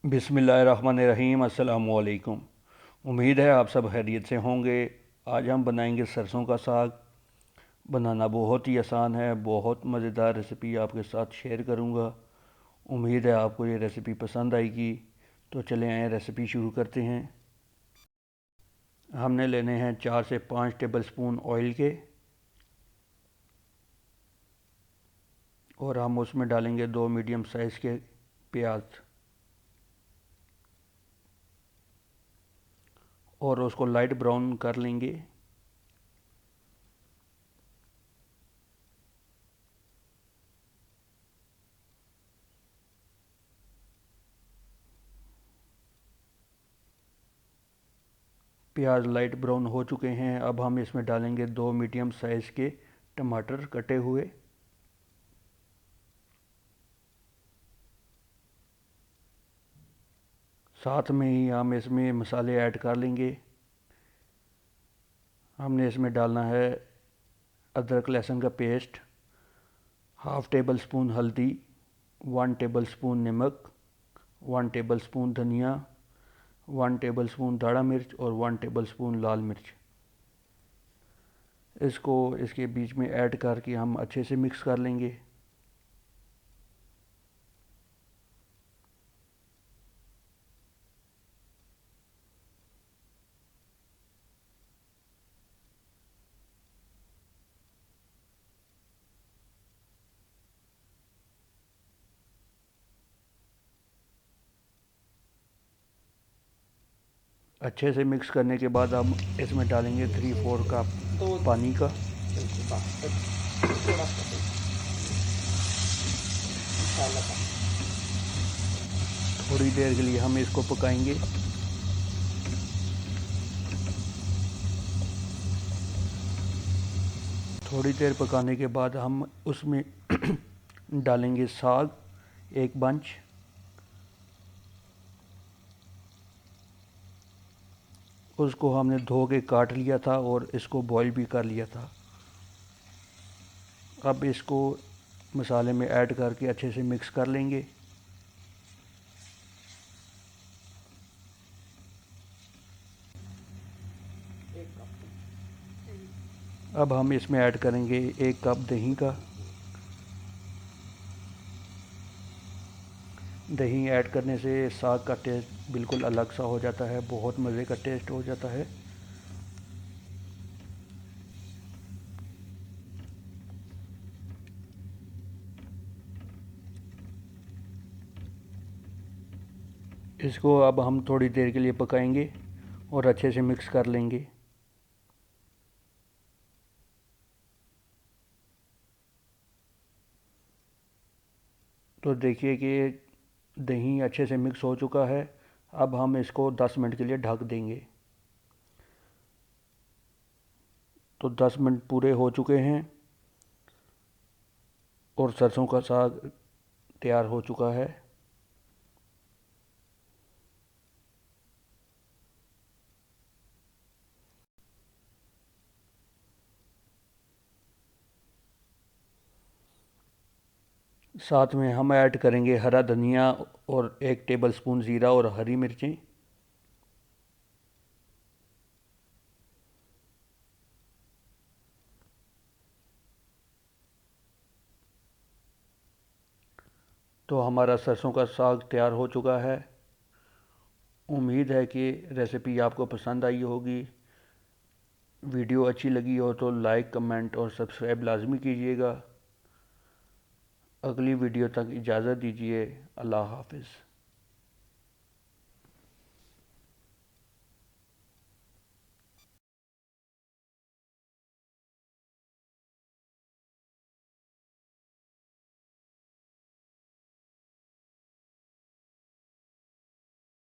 बिस्मिल्लाहिर्रहमानिर्रहीम। अस्सलामु अलैकुम। उम्मीद है आप सब खैरियत से होंगे। आज हम बनाएंगे सरसों का साग। बनाना बहुत ही आसान है, बहुत मज़ेदार रेसिपी आपके साथ शेयर करूंगा। उम्मीद है आपको ये रेसिपी पसंद आएगी। तो चलें आए रेसिपी शुरू करते हैं। हमने लेने हैं 4 से 5 टेबल स्पून ऑयल के, और हम उसमें डालेंगे 2 मीडियम साइज़ के प्याज, और उसको लाइट ब्राउन कर लेंगे। प्याज लाइट ब्राउन हो चुके हैं। अब हम इसमें डालेंगे 2 मीडियम साइज़ के टमाटर कटे हुए, साथ में ही हम इसमें मसाले ऐड कर लेंगे। हमने इसमें डालना है अदरक लहसुन का पेस्ट, हाफ़ टेबल स्पून हल्दी, 1 टेबल स्पून नमक, 1 टेबल स्पून धनिया, 1 टेबल स्पून दाढ़ा मिर्च और 1 टेबल स्पून लाल मिर्च। इसको इसके बीच में ऐड करके हम अच्छे से मिक्स कर लेंगे। अच्छे से मिक्स करने के बाद हम इसमें डालेंगे 3/4 कप पानी का। थोड़ी देर के लिए हम इसको पकाएंगे। थोड़ी देर पकाने के बाद हम उसमें डालेंगे साग, एक बंच। उसको हमने धो के काट लिया था और इसको बॉईल भी कर लिया था। अब इसको मसाले में ऐड करके अच्छे से मिक्स कर लेंगे। अब हम इसमें ऐड करेंगे 1 कप दही का। दही ऐड करने से साग का टेस्ट बिल्कुल अलग सा हो जाता है, बहुत मज़े का टेस्ट हो जाता है। इसको अब हम थोड़ी देर के लिए पकाएंगे और अच्छे से मिक्स कर लेंगे। तो देखिए कि दही अच्छे से मिक्स हो चुका है। अब हम इसको 10 मिनट के लिए ढक देंगे। तो 10 मिनट पूरे हो चुके हैं और सरसों का साग तैयार हो चुका है। साथ में हम ऐड करेंगे हरा धनिया और 1 टेबल स्पून ज़ीरा और हरी मिर्चें। तो हमारा सरसों का साग तैयार हो चुका है। उम्मीद है कि रेसिपी आपको पसंद आई होगी। वीडियो अच्छी लगी हो तो लाइक, कमेंट और सब्सक्राइब लाजमी कीजिएगा। अगली वीडियो तक इजाज़त दीजिए। अल्लाह हाफ़िज़।